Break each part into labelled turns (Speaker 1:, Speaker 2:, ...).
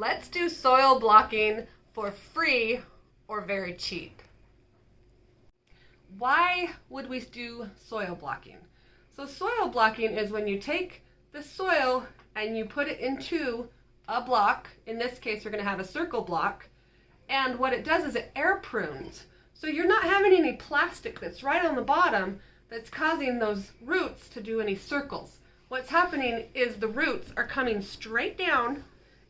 Speaker 1: Let's do soil blocking for free or very cheap. Why would we do soil blocking? So soil blocking is when you take the soil and you put it into a block. In this case, we're going to have a circle block. And what it does is it air prunes. So you're not having any plastic that's right on the bottom that's causing those roots to do any circles. What's happening is the roots are coming straight down,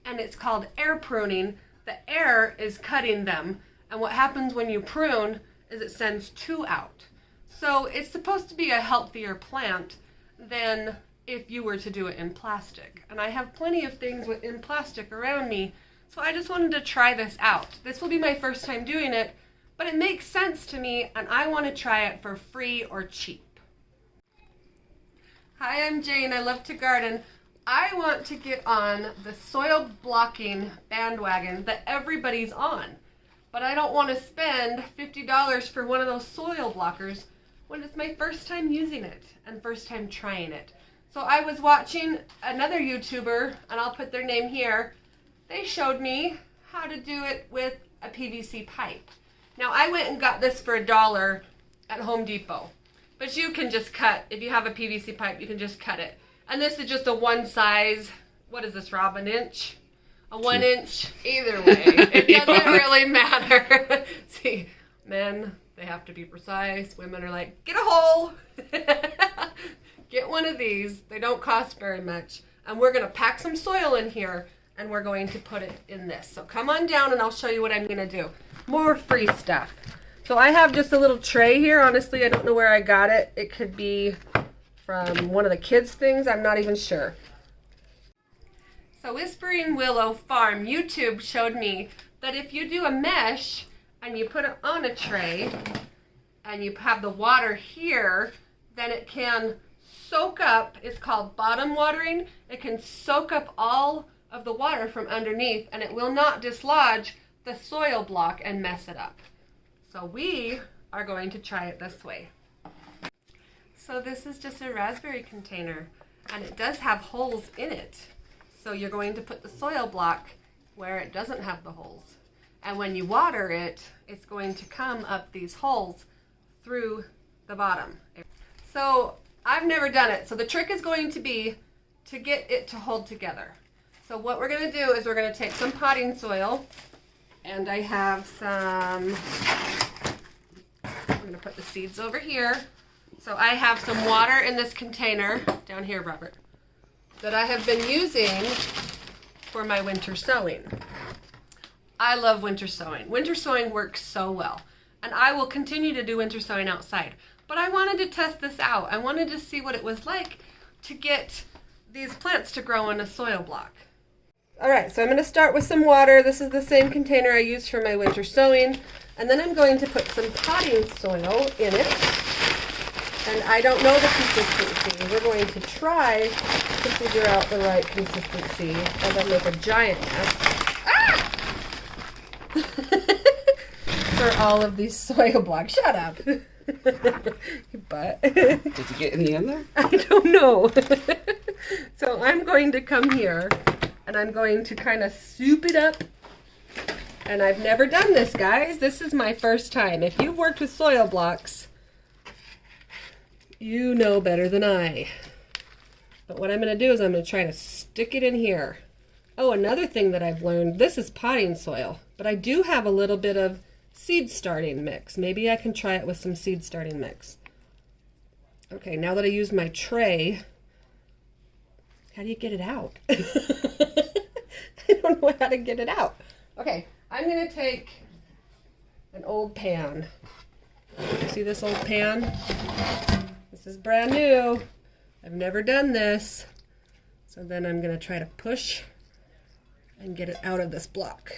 Speaker 1: and it's called air pruning. The air is cutting them, and what happens when you prune is it sends two out. So it's supposed to be a healthier plant than if you were to do it in plastic. And I have plenty of things in plastic around me, so I just wanted to try this out. This will be my first time doing it, but it makes sense to me, and I want to try it for free or cheap. Hi, I'm Jane. I love to garden. I want to get on the soil blocking bandwagon that everybody's on, but I don't want to spend $50 for one of those soil blockers when it's my first time using it and first time trying it. So I was watching another YouTuber, and I'll put their name here. They showed me how to do it with a PVC pipe. Now I went and got this for $1 at Home Depot. But you can just cut, if you have a PVC pipe, you can just cut it. And this is just a one size, what is this, Rob, an inch? A 1 inch? Either way, it doesn't really matter. See, men, they have to be precise. Women are like, get a hole. Get one of these. They don't cost very much. And we're going to pack some soil in here, and we're going to put it in this. So come on down, and I'll show you what I'm going to do. More free stuff. So I have just a little tray here. Honestly, I don't know where I got it. It could be from one of the kids' things. I'm not even sure. So Whispering Willow Farm YouTube showed me that if you do a mesh and you put it on a tray and you have the water here, then it can soak up. It's called bottom watering. It can soak up all of the water from underneath, and it will not dislodge the soil block and mess it up. So we are going to try it this way. So this is just a raspberry container, and it does have holes in it. So you're going to put the soil block where it doesn't have the holes. And when you water it, it's going to come up these holes through the bottom. So I've never done it. So the trick is going to be to get it to hold together. So what we're going to do is we're going to take some potting soil, and I have some, I'm going to put the seeds over here. So I have some water in this container, down here, Robert, that I have been using for my winter sowing. I love winter sowing. Winter sowing works so well, and I will continue to do winter sowing outside. But I wanted to test this out. I wanted to see what it was like to get these plants to grow in a soil block. All right, so I'm going to start with some water. This is the same container I used for my winter sowing. And then I'm going to put some potting soil in it. And I don't know the consistency. We're going to try to figure out the right consistency as I make a giant mess. Ah! For all of these soil blocks. Shut up. But
Speaker 2: did you get any in there?
Speaker 1: I don't know. So I'm going to come here, and I'm going to kind of soup it up. And I've never done this, guys. This is my first time. If you've worked with soil blocks, you know better than I. But what I'm going to do is I'm going to try to stick it in here. Oh, another thing that I've learned, this is potting soil, but I do have a little bit of seed starting mix. Maybe I can try it with some seed starting mix. Okay, now that I used my tray, how do you get it out? I don't know how to get it out. Okay, I'm going to take an old pan. See this old pan? This is brand new. I've never done this. So then I'm going to try to push and get it out of this block.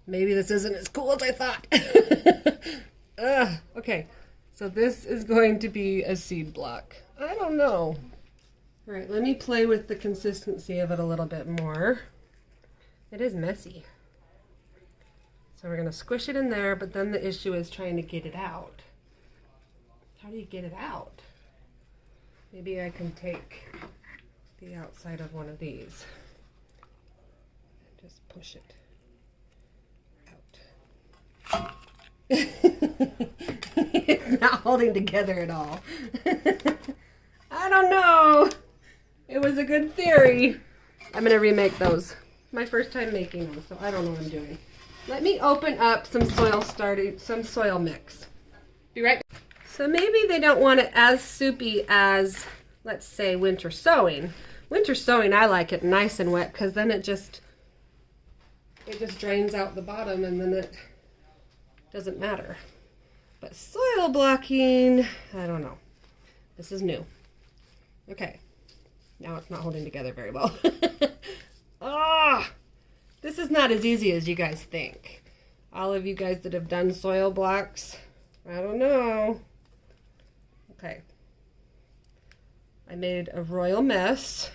Speaker 1: Maybe this isn't as cool as I thought. Okay, so this is going to be a seed block. I don't know. All right, let me play with the consistency of it a little bit more. It is messy. So we're going to squish it in there, but then the issue is trying to get it out. How do you get it out? Maybe I can take the outside of one of these. Just push it out. It's not holding together at all. I don't know. It was a good theory. I'm gonna remake those. My first time making them, so I don't know what I'm doing. Let me open up some soil mix. Be right back. So maybe they don't want it as soupy as, let's say, winter sowing. Winter sowing, I like it nice and wet because then it just drains out the bottom and then it doesn't matter. But soil blocking, I don't know. This is new. Okay, now it's not holding together very well. This is not as easy as you guys think. All of you guys that have done soil blocks, I don't know. Okay, I made a royal mess,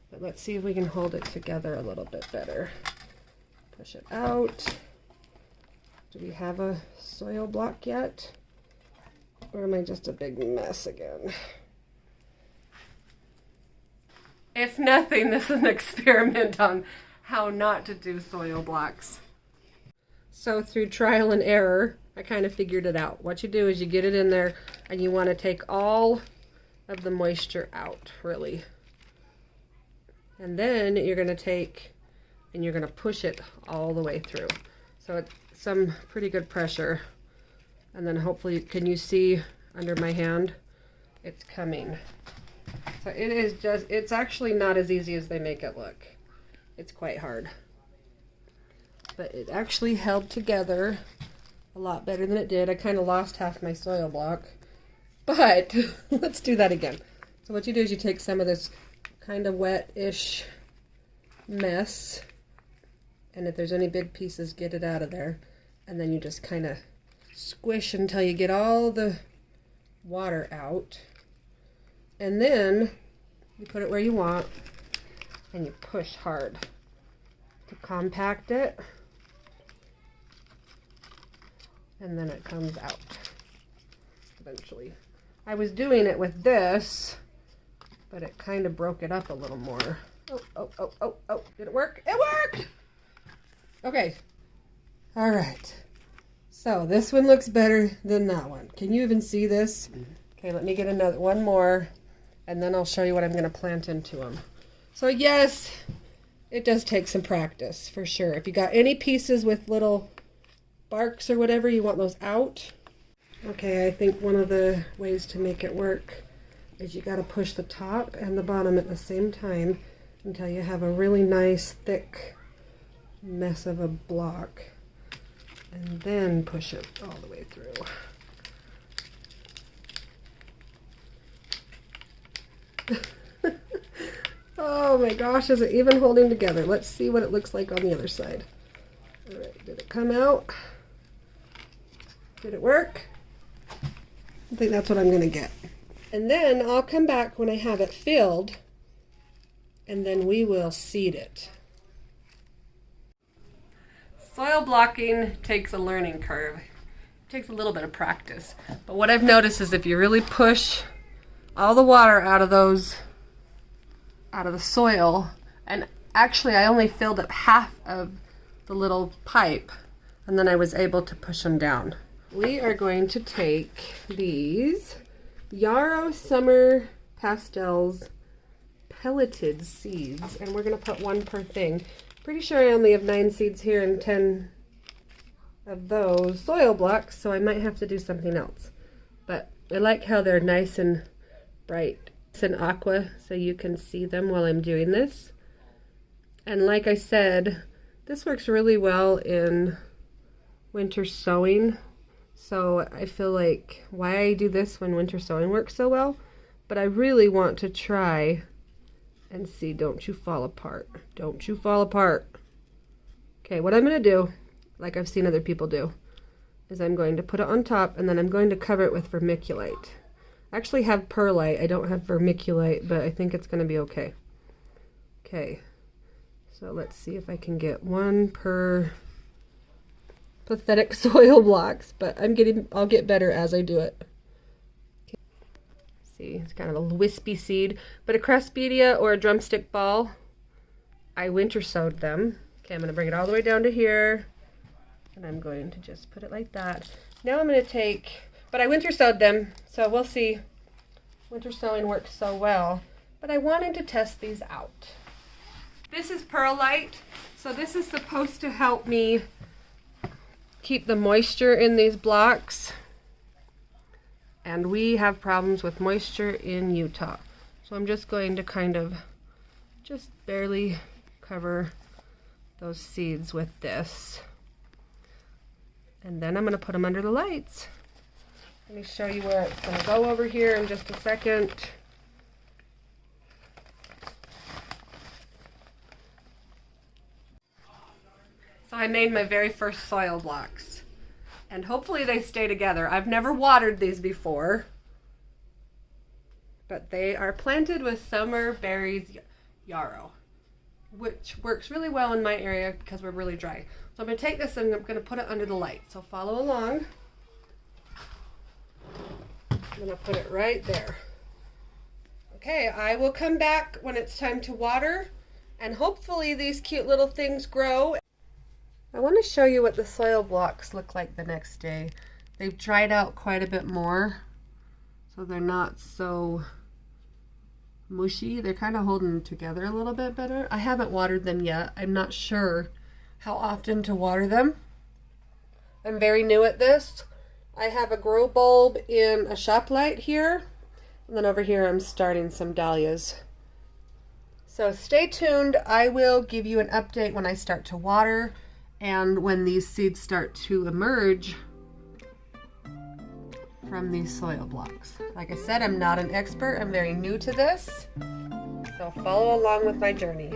Speaker 1: but let's see if we can hold it together a little bit better. Push it out. Do we have a soil block yet? Or am I just a big mess again? If nothing, this is an experiment on how not to do soil blocks. So through trial and error, I kind of figured it out. What you do is you get it in there and you want to take all of the moisture out, really. And then you're going to take and you're going to push it all the way through. So it's some pretty good pressure. And then hopefully, can you see under my hand? It's coming. So it is just, it's actually not as easy as they make it look. It's quite hard. But it actually held together a lot better than it did. I kind of lost half my soil block. But let's do that again. So what you do is you take some of this kind of wet-ish mess, and if there's any big pieces, get it out of there. And then you just kind of squish until you get all the water out. And then you put it where you want and you push hard to compact it. And then it comes out eventually. I was doing it with this, but it kind of broke it up a little more. Oh. Did it work? It worked! Okay. All right. So this one looks better than that one. Can you even see this? Okay, let me get one more, and then I'll show you what I'm going to plant into them. So yes, it does take some practice for sure. If you got any pieces with little barks or whatever, you want those out. Okay, I think one of the ways to make it work is you got to push the top and the bottom at the same time until you have a really nice thick mess of a block, and then push it all the way through. Oh my gosh, is it even holding together? Let's see what it looks like on the other side. All right, did it come out? Did it work? I think that's what I'm gonna get. And then I'll come back when I have it filled, and then we will seed it. Soil blocking takes a learning curve. It takes a little bit of practice. But what I've noticed is if you really push all the water out of the soil, and actually I only filled up half of the little pipe, and then I was able to push them down. We are going to take these Yarrow Summer Pastels pelleted seeds, and we're going to put one per thing. Pretty sure I only have 9 seeds here and 10 of those soil blocks, so I might have to do something else. But I like how they're nice and bright and aqua, so you can see them while I'm doing this. And like I said, this works really well in winter sowing. So I feel like why I do this when winter sowing works so well, but I really want to try and see. Don't you fall apart. Don't you fall apart. Okay, what I'm going to do, like I've seen other people do, is I'm going to put it on top and then I'm going to cover it with vermiculite. I actually have perlite. I don't have vermiculite, but I think it's going to be okay. Okay, so let's see if I can get one per pathetic soil blocks, but I'll get better as I do it. Okay. See, it's kind of a wispy seed, but a cresspedia or a drumstick ball, I winter sowed them. Okay, I'm going to bring it all the way down to here. And I'm going to just put it like that. Now I'm going to take, but I winter sowed them, so we'll see. Winter sowing works so well. But I wanted to test these out. This is perlite, so this is supposed to help me keep the moisture in these blocks. And we have problems with moisture in Utah. So I'm just going to kind of just barely cover those seeds with this. And then I'm going to put them under the lights. Let me show you where it's going to go over here in just a second. So I made my very first soil blocks. And hopefully they stay together. I've never watered these before. But they are planted with summer berries yarrow, which works really well in my area because we're really dry. So I'm going to take this and I'm going to put it under the light. So follow along. I'm going to put it right there. Okay, I will come back when it's time to water, and hopefully these cute little things grow. I want to show you what the soil blocks look like the next day. They've dried out quite a bit more, so they're not so mushy. They're kind of holding together a little bit better. I haven't watered them yet. I'm not sure how often to water them. I'm very new at this. I have a grow bulb in a shop light here, and then over here I'm starting some dahlias. So stay tuned. I will give you an update when I start to water and when these seeds start to emerge from these soil blocks. Like I said, I'm not an expert. I'm very new to this. So follow along with my journey.